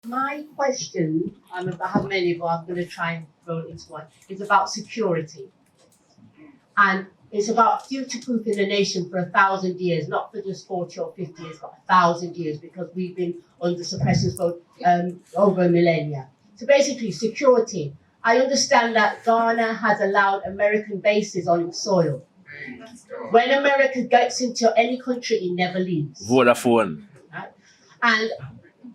My question, I have many, but I'm going to try and throw it into one, is about security. And it's about future-proofing the nation for 1,000 years, not for just 40 or 50 years, but 1,000 years, because we've been under suppressions for over a millennia. So basically, security. I understand that Ghana has allowed American bases on its soil. When America gets into any country, it never leaves. Vodafone. Right? And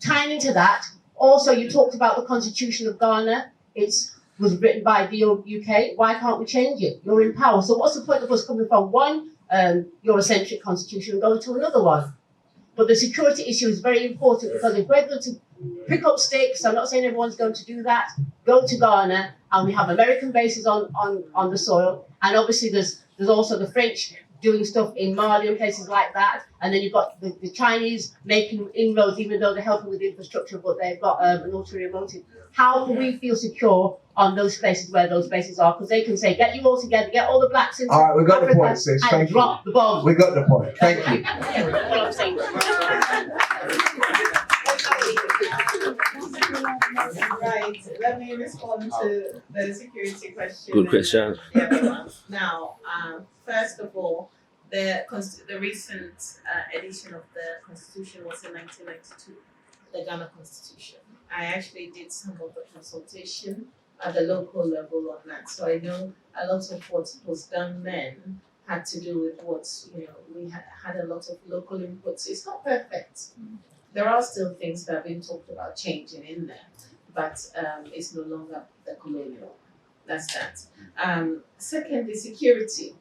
tying into that, also you talked about the Constitution of Ghana. It was written by the UK. Why can't we change it? You're in power. So what's the point of us coming from one Eurocentric constitution and going to another one? But the security issue is very important, because if we're going to pick up sticks, I'm not saying everyone's going to do that, go to Ghana and we have American bases on the soil. And obviously there's also the French doing stuff in Mali and places like that. And then you've got the Chinese making inroads, even though they're helping with the infrastructure, but they've got an ulterior motive. How can we feel secure on those places where those bases are? Because they can say, get you all together, get all the blacks into All right, we got Africa the point, sis. and Thank drop you. the bomb. We got the point. Thank you. That's what I'm saying. Right, let me respond to the security question. Good question. Now, first of all, the recent edition of the Constitution was in 1992, the Ghana Constitution. I actually did some of the consultation at the local level on that, so I know a lot of what was done then had to do with what, we had a lot of local inputs. It's not perfect. There are still things that have been talked about changing in there, but it's no longer the colonial. That's that. Secondly, security.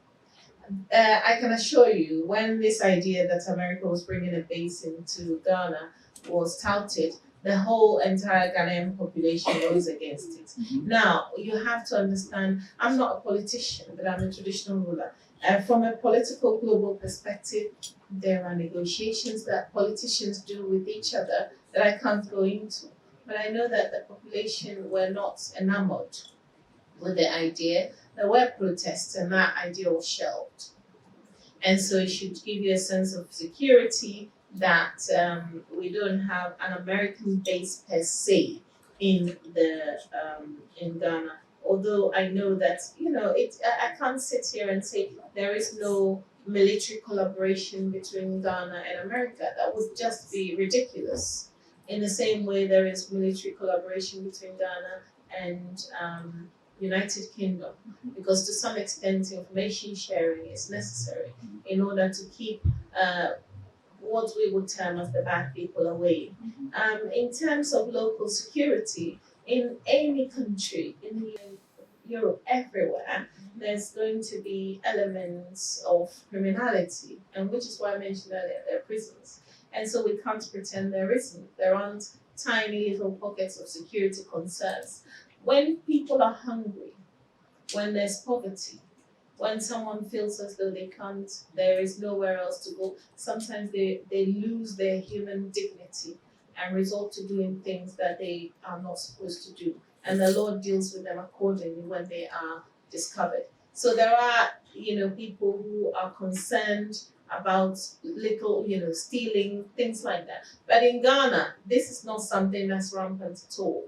I can assure you, when this idea that America was bringing a base into Ghana was touted, the whole entire Ghanaian population rose against it. Now, you have to understand, I'm not a politician, but I'm a traditional ruler. From a political global perspective, there are negotiations that politicians do with each other that I can't go into. But I know that the population were not enamored with the idea. There were protests and that idea was shelved. And so it should give you a sense of security that we don't have an American base per se in Ghana. Although I know that, I can't sit here and say there is no military collaboration between Ghana and America. That would just be ridiculous. In the same way there is military collaboration between Ghana and United Kingdom, because to some extent information sharing is necessary in order to keep what we would term as the bad people away. In terms of local security, in any country, in Europe, everywhere, there's going to be elements of criminality, and which is why I mentioned earlier, there are prisons. And so we can't pretend there isn't. There aren't tiny little pockets of security concerns. When people are hungry, when there's poverty, when someone feels as though there is nowhere else to go, sometimes they lose their human dignity and resort to doing things that they are not supposed to do. And the Lord deals with them accordingly when they are discovered. So there are, people who are concerned about little, stealing, things like that. But in Ghana, this is not something that's rampant at all.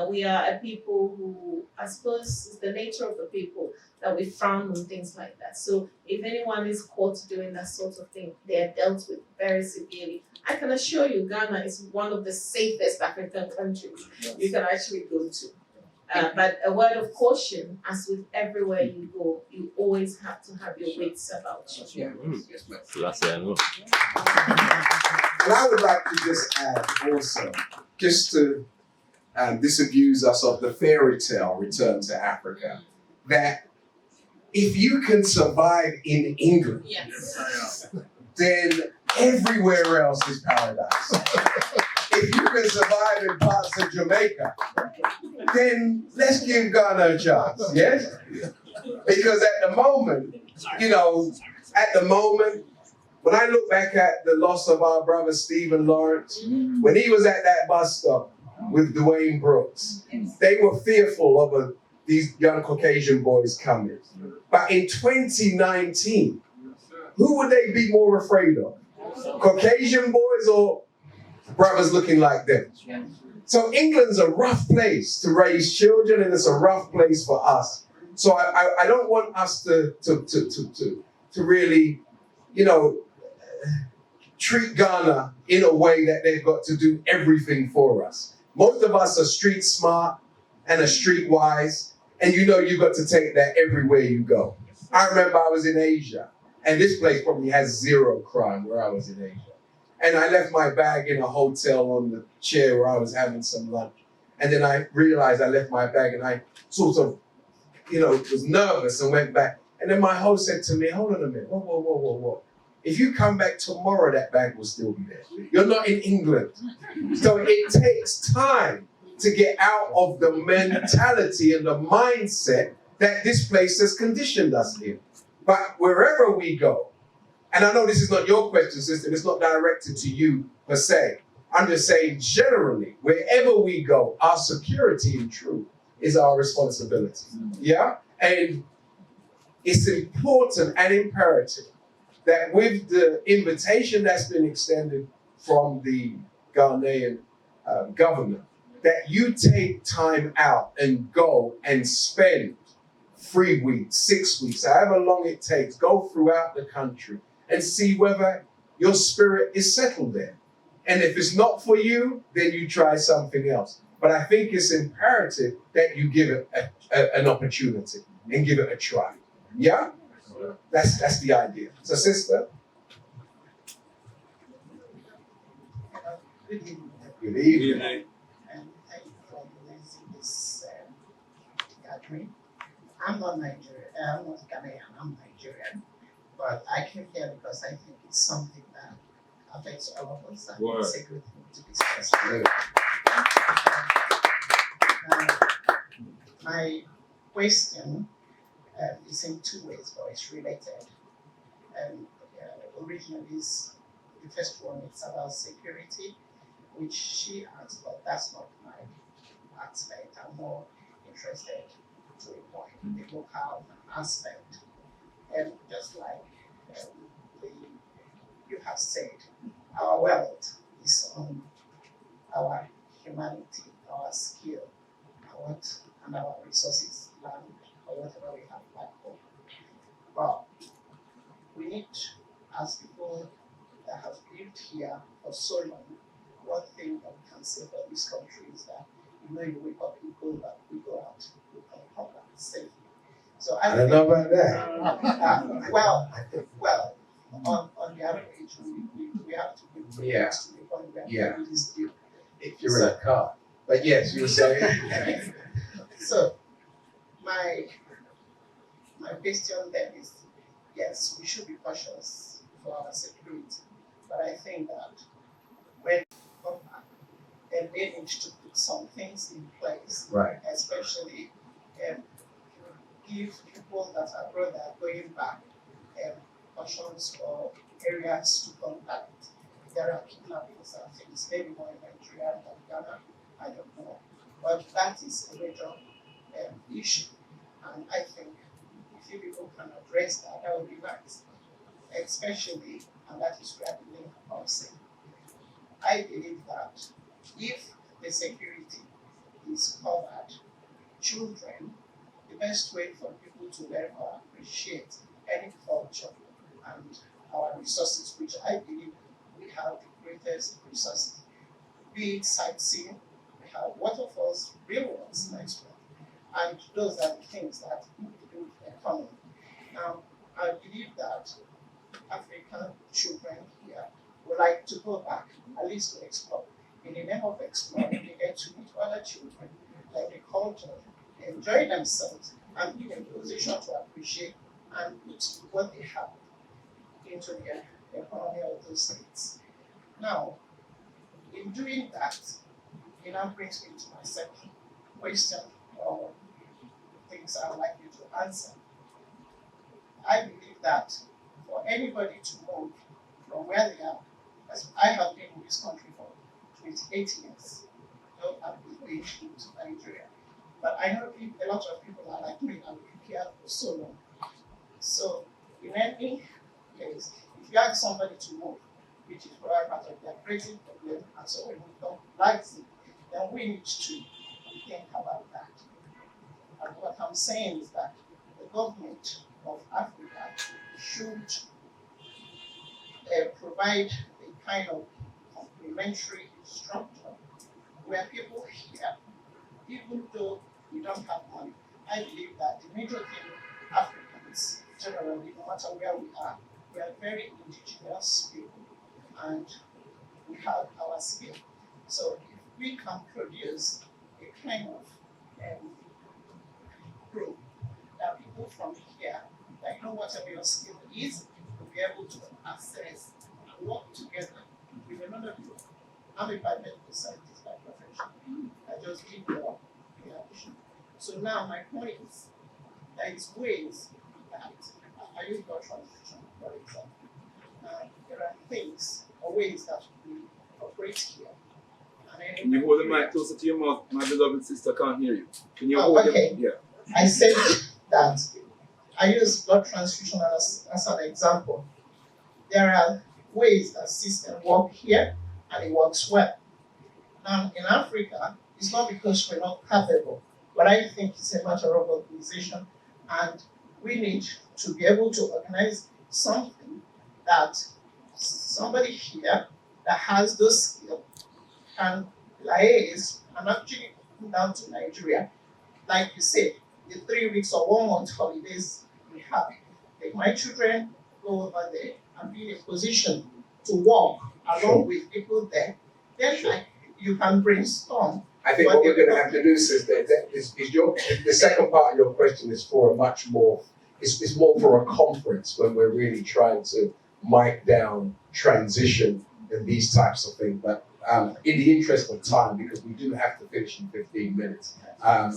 We are a people who, I suppose, is the nature of the people that we frown on things like that. So if anyone is caught doing that sort of thing, they are dealt with very severely. I can assure you, Ghana is one of the safest African countries you can actually go to. But a word of caution, as with everywhere you go, you always have to have your wits about you. And I would like to just add also, just to disabuse us of the fairy tale Return to Africa, that if you can survive in England, then everywhere else is paradise. If you can survive in parts of Jamaica, then let's give Ghana a chance, yes? Because at the moment, when I look back at the loss of our brother Stephen Lawrence, when he was at that bus stop with Dwayne Brooks, they were fearful of these young Caucasian boys coming. But in 2019, who would they be more afraid of? Caucasian boys or brothers looking like them. So England's a rough place to raise children, and it's a rough place for us. So I don't want us to really, you know, treat Ghana in a way that they've got to do everything for us. Most of us are street smart and are street wise, and you know you've got to take that everywhere you go. I remember I was in Asia, and this place probably has zero crime where I was in Asia. And I left my bag in a hotel on the chair where I was having some lunch. And then I realized I left my bag, and I sort of, you know, was nervous and went back. And then my host said to me, hold on a minute, whoa. If you come back tomorrow, that bag will still be there. You're not in England. So it takes time to get out of the mentality and the mindset that this place has conditioned us in. But wherever we go, and I know this is not your question, sister, it's not directed to you per se. I'm just saying generally, wherever we go, our security in truth is our responsibility. Yeah? And it's important and imperative that with the invitation that's been extended from the Ghanaian government, that you take time out and go and spend 3 weeks, 6 weeks, however long it takes, go throughout the country and see whether your spirit is settled there. And if it's not for you, then you try something else. But I think it's imperative that you give it an opportunity and give it a try. Yeah? That's the idea. So, sister? Good evening. Good evening. And thank you for organizing this gathering. I'm not Nigerian, I'm not Ghanaian, I'm Nigerian. But I came here because I think it's something that affects all of us, and it's a good thing to discuss. My question is in two ways, but it's related. Originally, the first one is about security, which she asked, but that's not my aspect. I'm more interested to a point, the local aspect. And just like you have said, our wealth is on our humanity, our skill, and our resources, land, or whatever we have back home. But we need, as people that have lived here for so long, one thing that we can say for this country is that you wake up, you go back, we go out, we come back safely. So I don't know about that. Well, on the average, we have to be to the point where it is due. If you're in a car. But yes, you were saying. So my question then is, yes, we should be cautious for our security, but I think that when we come back, then they need to put some things in place, Right. especially give people that are abroad that are going back cautions or areas to contact. There are kidnappings and things, maybe more in Nigeria than Ghana, I don't know. But that is a major issue, and I think if you people can address that, that would be nice. Especially, and that is where the link comes in. I believe that if the security is covered, children, the best way for people to learn or appreciate any culture and our resources, which I believe we have the greatest resources, be it sightseeing, we have waterfalls, real ones, nice one, and those are the things that we do with the economy. Now, I believe that African children here would like to go back, at least to explore. In the name of exploring, they get to meet other children, like the culture, enjoy themselves, and be in a position to appreciate and put what they have into the economy of those states. Now, in doing that, it now brings me to my second question, or things I would like you to answer. I believe that for anybody to move from where they are, as I have been in this country for 28 years, though I've been to Nigeria. But I know a lot of people are like me and been here for so long. So in any place, if you ask somebody to move, which is why part of their creating problem, and so when we don't like it, then we need to think about that. And what I'm saying is that the government of Africa should provide a kind of complementary structure where people here, even though we don't have money, I believe that the major thing Africans generally, no matter where we are very indigenous people and we have our skill. So if we can produce a kind of group that people from here, that know whatever your skill is, will be able to access and work together with another group. I'm a biomedical scientist by profession. I just did more in addition. So now my point is, there is ways that I use blood transfusion, for example. There are things or ways that we operate here. Can you hold the mic closer to your mouth? My beloved sister can't hear you. Can you Oh, hold okay. it? Yeah. I said that I use blood transfusion as an example. There are ways that system work here and it works well. Now in Africa, it's not because we're not capable, but I think it's a matter of organization, and we need to be able to organize something that somebody here that has those skills can liaise and actually come down to Nigeria. Like you said, the 3 weeks or 1 month holidays we have. Take my children, go over there and be in a position to work along with people there. Then you can brainstorm. I think what we're going to have to do is the second part of your question is for a much more, it's more for a conference when we're really trying to mic down transition and these types of things. But in the interest of time, because we do have to finish in 15 minutes, I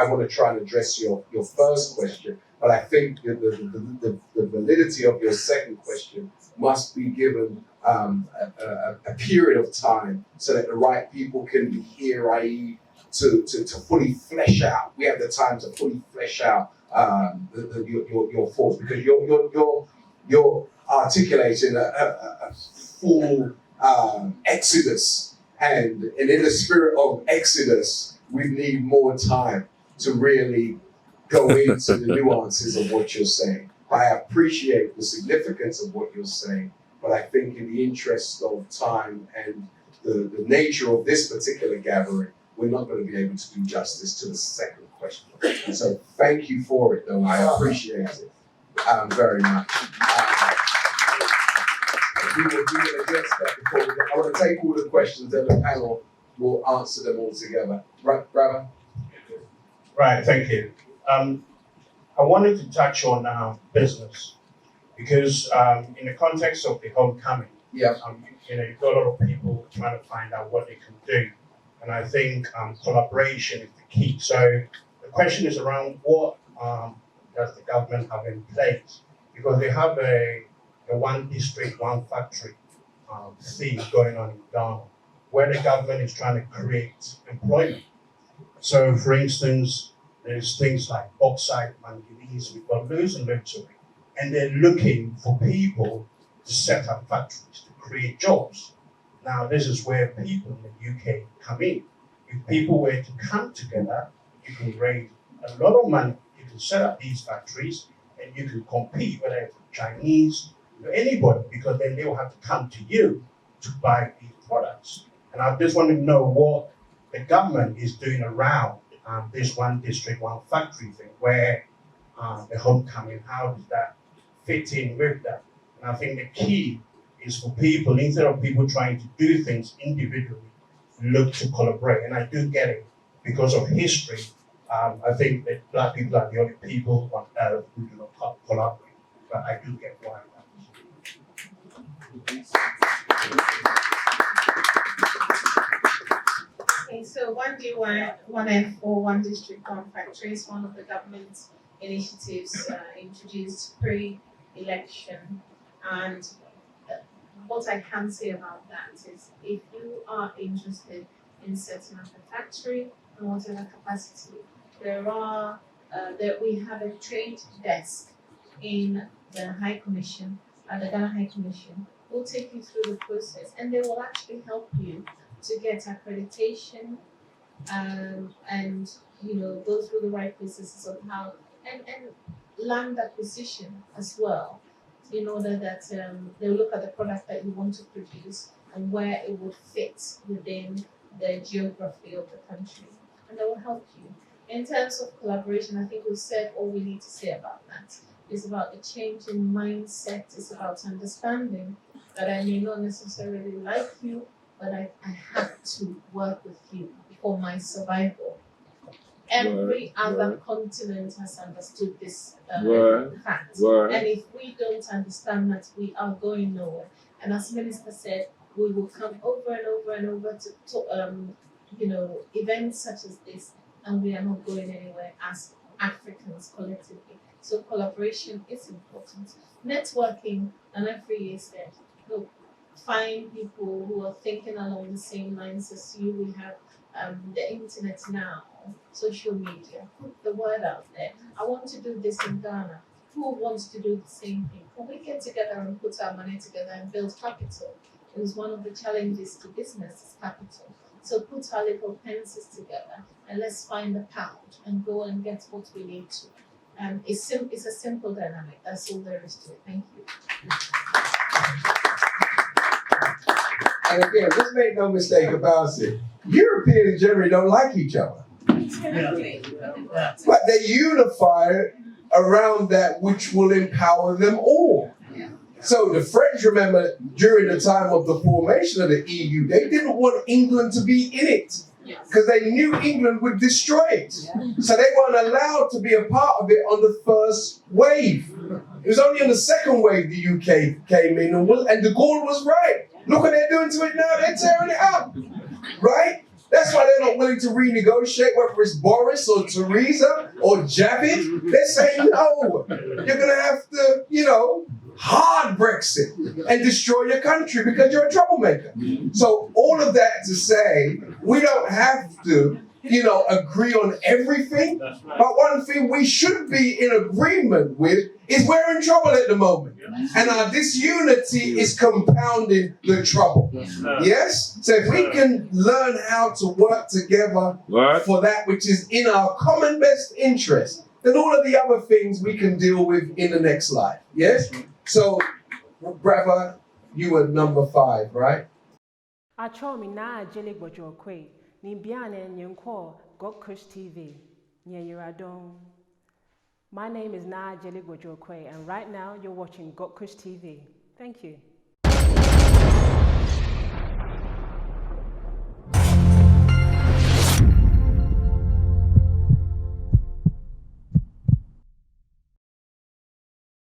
want to try and address your first question, but I think the validity of your second question must be given a period of time so that the right people can be here, i.e. to fully flesh out. We have the time to fully flesh out your thoughts, because you're articulating a full exodus, and in the spirit of exodus, we need more time to really go into the nuances of what you're saying. I appreciate the significance of what you're saying, but I think in the interest of time and the nature of this particular gathering, we're not going to be able to do justice to the second question. So thank you for it, though. I appreciate it very much. We will address that before we go. I want to take all the questions and the panel will answer them all together. Right, brother? Right, thank you. I wanted to touch on business, because in the context of the homecoming, you've got a lot of people trying to find out what they can do, and I think collaboration is the key. So the question is around what does the government have in place, because they have a one district, one factory theme going on in Ghana, where the government is trying to create employment. So, for instance, there's things like bauxite, manganese, we've got loads and loads of it. And they're looking for people to set up factories, to create jobs. Now, this is where people in the UK come in. If people were to come together, you can raise a lot of money, you can set up these factories, and you can compete, whether it's Chinese, anybody, because then they will have to come to you to buy these products. And I just want to know what the government is doing around this one district, one factory thing, where the homecoming, how does that fit in with that? And I think the key is for people, instead of people trying to do things individually, look to collaborate. And I do get it because of history. I think that Black people are the only people on earth who do not collaborate. But I do get why that is. Okay, so 1D1, 1F, or One District, One Factory is one of the government's initiatives introduced pre-election. And what I can say about that is, if you are interested in setting up a factory in whatever capacity, we have a trade desk in the High Commission, the Ghana High Commission, will take you through the process, and they will actually help you to get accreditation, and go through the right processes of how and land acquisition as well, in order that they'll look at the product that you want to produce and where it would fit within the geography of the country, and they will help you. In terms of collaboration, I think we've said all we need to say about that. It's about the change in mindset. It's about understanding that I may not necessarily like you, but I have to work with you for my survival. Every other continent has understood this fact. And if we don't understand that, we are going nowhere. And as Minister said, we will come over and over and over to events such as this, and we are not going anywhere as Africans collectively. So collaboration is important. Networking, and every said, look, find people who are thinking along the same lines as you. We have the internet now, social media. Put the word out there. I want to do this in Ghana. Who wants to do the same thing? Can we get together and put our money together and build capital? It was one of the challenges to business is capital. So put our little pencils together and let's find a pound and go and get what we need to. It's a simple dynamic. That's all there is to it. Thank you. And again, just make no mistake about it. Europeans generally don't like each other. But they unify around that which will empower them all. So the French, remember, during the time of the formation of the EU, they didn't want England to be in it because they knew England would destroy it. So they weren't allowed to be a part of it on the first wave. It was only on the second wave the UK came in, and de Gaulle was right. Look what they're doing to it now, they're tearing it up, right? That's why they're not willing to renegotiate, whether it's Boris or Theresa or Javid. They're saying, no, you're gonna have to, hard Brexit and destroy your country because you're a troublemaker. So all of that to say, we don't have to, agree on everything. But one thing we should be in agreement with is we're in trouble at the moment. And our disunity is compounding the trouble. Yes? So if we can learn how to work together for that which is in our common best interest, then all of the other things we can deal with in the next life. Yes? So, brother, you were number 5, right? My name is Adjekum, and right now you're watching Got Kush TV. Thank you.